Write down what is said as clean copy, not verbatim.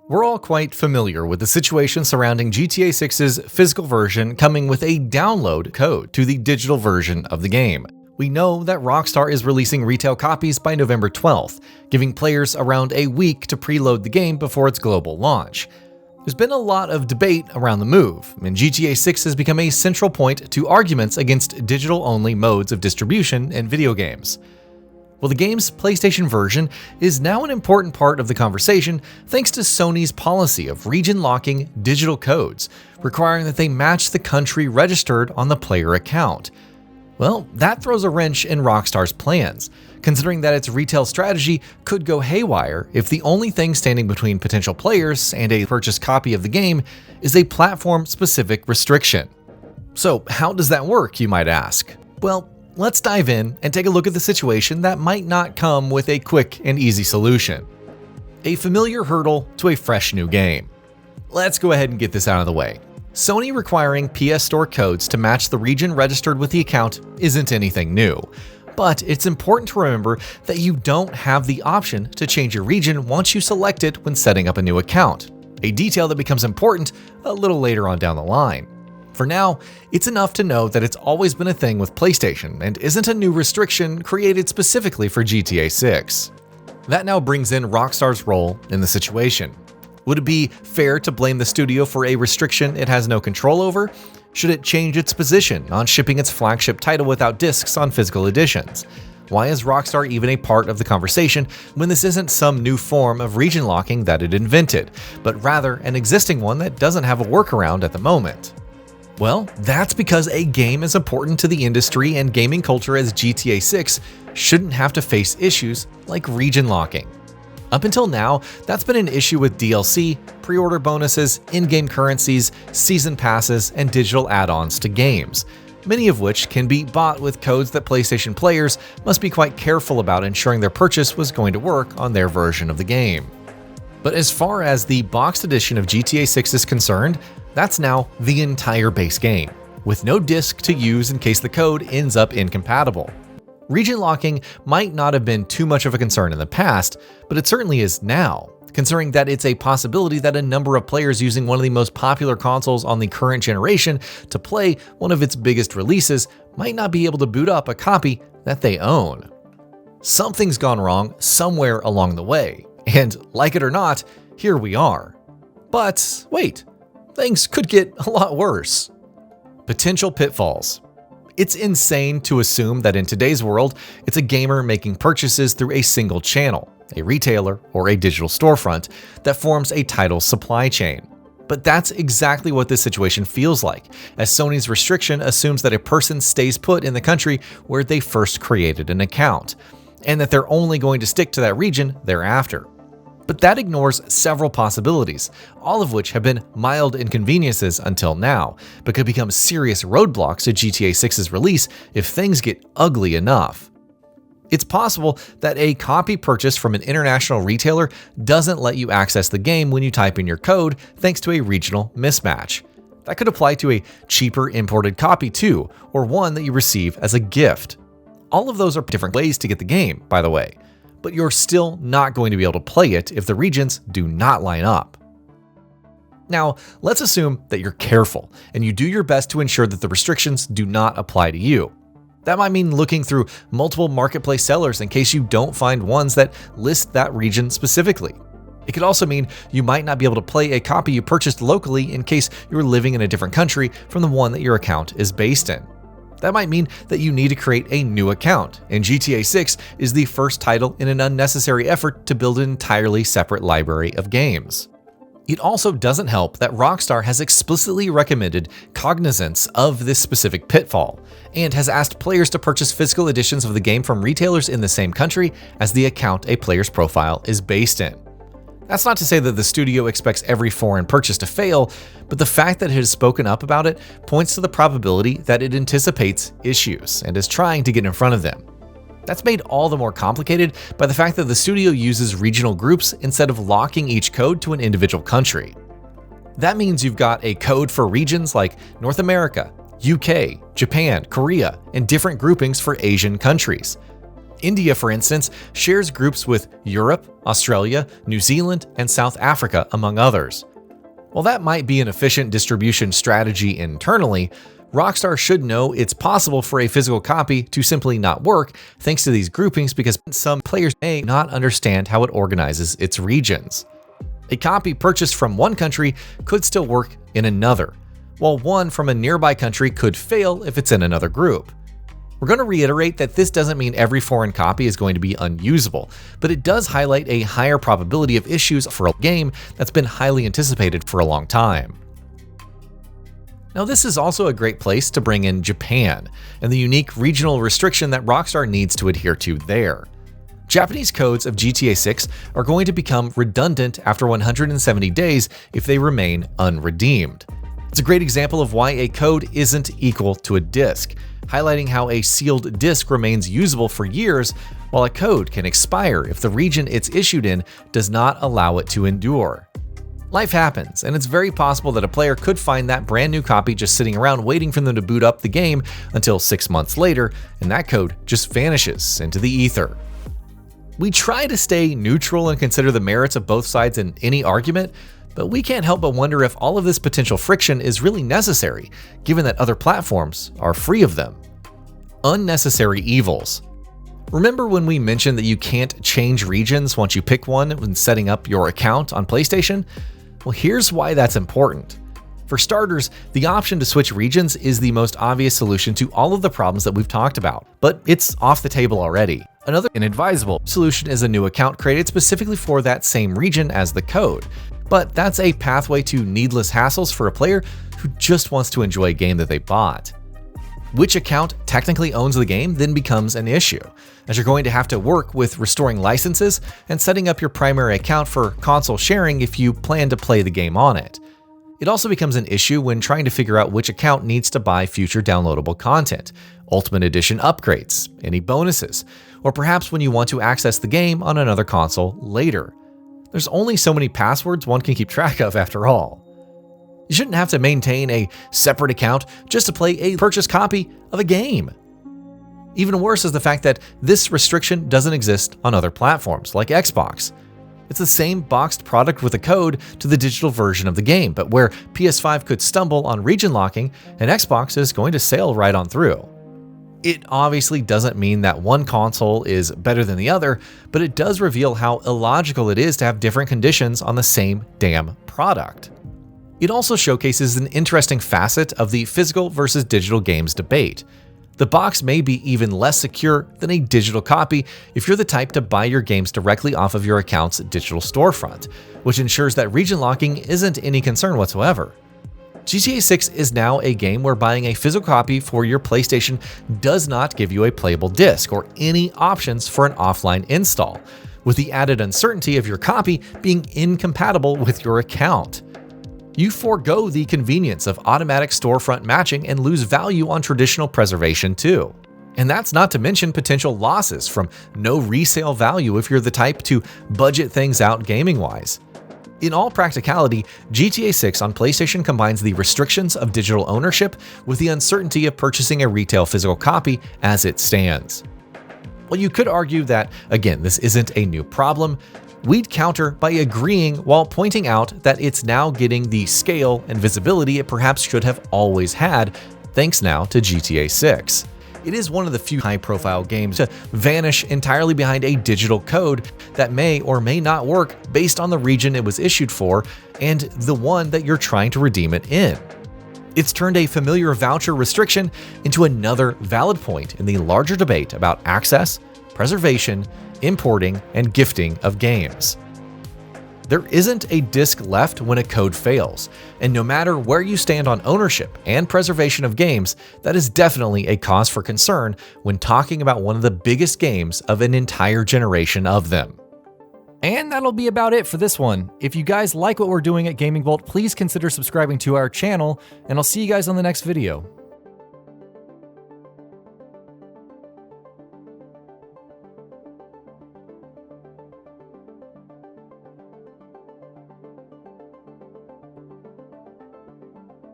We're all quite familiar with the situation surrounding GTA 6's physical version coming with a download code to the digital version of the game. We know that Rockstar is releasing retail copies by November 12th, giving players around a week to preload the game before its global launch. There's been a lot of debate around the move, and GTA 6 has become a central point to arguments against digital-only modes of distribution in video games. Well, the game's PlayStation version is now an important part of the conversation thanks to Sony's policy of region-locking digital codes, requiring that they match the country registered on the player account. Well, that throws a wrench in Rockstar's plans, considering that its retail strategy could go haywire if the only thing standing between potential players and a purchased copy of the game is a platform-specific restriction. So how does that work, you might ask? Well, let's dive in and take a look at the situation that might not come with a quick and easy solution. A familiar hurdle to a fresh new game. Let's go ahead and get this out of the way. Sony requiring PS Store codes to match the region registered with the account isn't anything new, but it's important to remember that you don't have the option to change your region once you select it when setting up a new account, a detail that becomes important a little later on down the line. For now, it's enough to know that it's always been a thing with PlayStation and isn't a new restriction created specifically for GTA 6. That now brings in Rockstar's role in the situation. Would it be fair to blame the studio for a restriction it has no control over? Should it change its position on shipping its flagship title without discs on physical editions? Why is Rockstar even a part of the conversation when this isn't some new form of region locking that it invented, but rather an existing one that doesn't have a workaround at the moment? Well, that's because a game as important to the industry and gaming culture as GTA 6 shouldn't have to face issues like region locking. Up until now, that's been an issue with DLC, pre-order bonuses, in-game currencies, season passes, and digital add-ons to games, many of which can be bought with codes that PlayStation players must be quite careful about ensuring their purchase was going to work on their version of the game. But as far as the boxed edition of GTA 6 is concerned, that's now the entire base game, with no disc to use in case the code ends up incompatible. Region locking might not have been too much of a concern in the past, but it certainly is now, considering that it's a possibility that a number of players using one of the most popular consoles on the current generation to play one of its biggest releases might not be able to boot up a copy that they own. Something's gone wrong somewhere along the way, and like it or not, here we are. But wait, things could get a lot worse. Potential pitfalls. It's insane to assume that in today's world, it's a gamer making purchases through a single channel, a retailer, or a digital storefront that forms a title's supply chain. But that's exactly what this situation feels like, as Sony's restriction assumes that a person stays put in the country where they first created an account, and that they're only going to stick to that region thereafter. But that ignores several possibilities, all of which have been mild inconveniences until now, but could become serious roadblocks to GTA 6's release if things get ugly enough. It's possible that a copy purchased from an international retailer doesn't let you access the game when you type in your code thanks to a regional mismatch. That could apply to a cheaper imported copy too, or one that you receive as a gift. All of those are different ways to get the game, by the way, but you're still not going to be able to play it if the regions do not line up. Now, let's assume that you're careful and you do your best to ensure that the restrictions do not apply to you. That might mean looking through multiple marketplace sellers in case you don't find ones that list that region specifically. It could also mean you might not be able to play a copy you purchased locally in case you're living in a different country from the one that your account is based in. That might mean that you need to create a new account, and GTA 6 is the first title in an unnecessary effort to build an entirely separate library of games. It also doesn't help that Rockstar has explicitly recommended cognizance of this specific pitfall, and has asked players to purchase physical editions of the game from retailers in the same country as the account a player's profile is based in. That's not to say that the studio expects every foreign purchase to fail, but the fact that it has spoken up about it points to the probability that it anticipates issues and is trying to get in front of them. That's made all the more complicated by the fact that the studio uses regional groups instead of locking each code to an individual country. That means you've got a code for regions like North America, UK, Japan, Korea, and different groupings for Asian countries. India, for instance, shares groups with Europe, Australia, New Zealand, and South Africa, among others. While that might be an efficient distribution strategy internally, Rockstar should know it's possible for a physical copy to simply not work thanks to these groupings because some players may not understand how it organizes its regions. A copy purchased from one country could still work in another, while one from a nearby country could fail if it's in another group. We're going to reiterate that this doesn't mean every foreign copy is going to be unusable, but it does highlight a higher probability of issues for a game that's been highly anticipated for a long time. Now, this is also a great place to bring in Japan and the unique regional restriction that Rockstar needs to adhere to there. Japanese codes of GTA 6 are going to become redundant after 170 days if they remain unredeemed. It's a great example of why a code isn't equal to a disc, highlighting how a sealed disc remains usable for years, while a code can expire if the region it's issued in does not allow it to endure. Life happens, and it's very possible that a player could find that brand new copy just sitting around waiting for them to boot up the game until 6 months later, and that code just vanishes into the ether. We try to stay neutral and consider the merits of both sides in any argument, but we can't help but wonder if all of this potential friction is really necessary, given that other platforms are free of them. Unnecessary evils. Remember when we mentioned that you can't change regions once you pick one when setting up your account on PlayStation? Well, here's why that's important. For starters, the option to switch regions is the most obvious solution to all of the problems that we've talked about, but it's off the table already. Another inadvisable solution is a new account created specifically for that same region as the code. But that's a pathway to needless hassles for a player who just wants to enjoy a game that they bought. Which account technically owns the game then becomes an issue, as you're going to have to work with restoring licenses and setting up your primary account for console sharing if you plan to play the game on it. It also becomes an issue when trying to figure out which account needs to buy future downloadable content, Ultimate Edition upgrades, any bonuses, or perhaps when you want to access the game on another console later. There's only so many passwords one can keep track of after all. You shouldn't have to maintain a separate account just to play a purchased copy of a game. Even worse is the fact that this restriction doesn't exist on other platforms like Xbox. It's the same boxed product with a code to the digital version of the game, but where PS5 could stumble on region locking, and Xbox is going to sail right on through. It obviously doesn't mean that one console is better than the other, but it does reveal how illogical it is to have different conditions on the same damn product. It also showcases an interesting facet of the physical versus digital games debate. The box may be even less secure than a digital copy if you're the type to buy your games directly off of your account's digital storefront, which ensures that region locking isn't any concern whatsoever. GTA 6 is now a game where buying a physical copy for your PlayStation does not give you a playable disc or any options for an offline install, with the added uncertainty of your copy being incompatible with your account. You forego the convenience of automatic storefront matching and lose value on traditional preservation too. And that's not to mention potential losses from no resale value if you're the type to budget things out gaming-wise. In all practicality, GTA 6 on PlayStation combines the restrictions of digital ownership with the uncertainty of purchasing a retail physical copy as it stands. While you could argue that, again, this isn't a new problem, we'd counter by agreeing while pointing out that it's now getting the scale and visibility it perhaps should have always had, thanks now to GTA 6. It is one of the few high-profile games to vanish entirely behind a digital code that may or may not work based on the region it was issued for and the one that you're trying to redeem it in. It's turned a familiar voucher restriction into another valid point in the larger debate about access, preservation, importing, and gifting of games. There isn't a disc left when a code fails, and no matter where you stand on ownership and preservation of games, that is definitely a cause for concern when talking about one of the biggest games of an entire generation of them. And that'll be about it for this one. If you guys like what we're doing at GamingBolt, please consider subscribing to our channel, and I'll see you guys on the next video.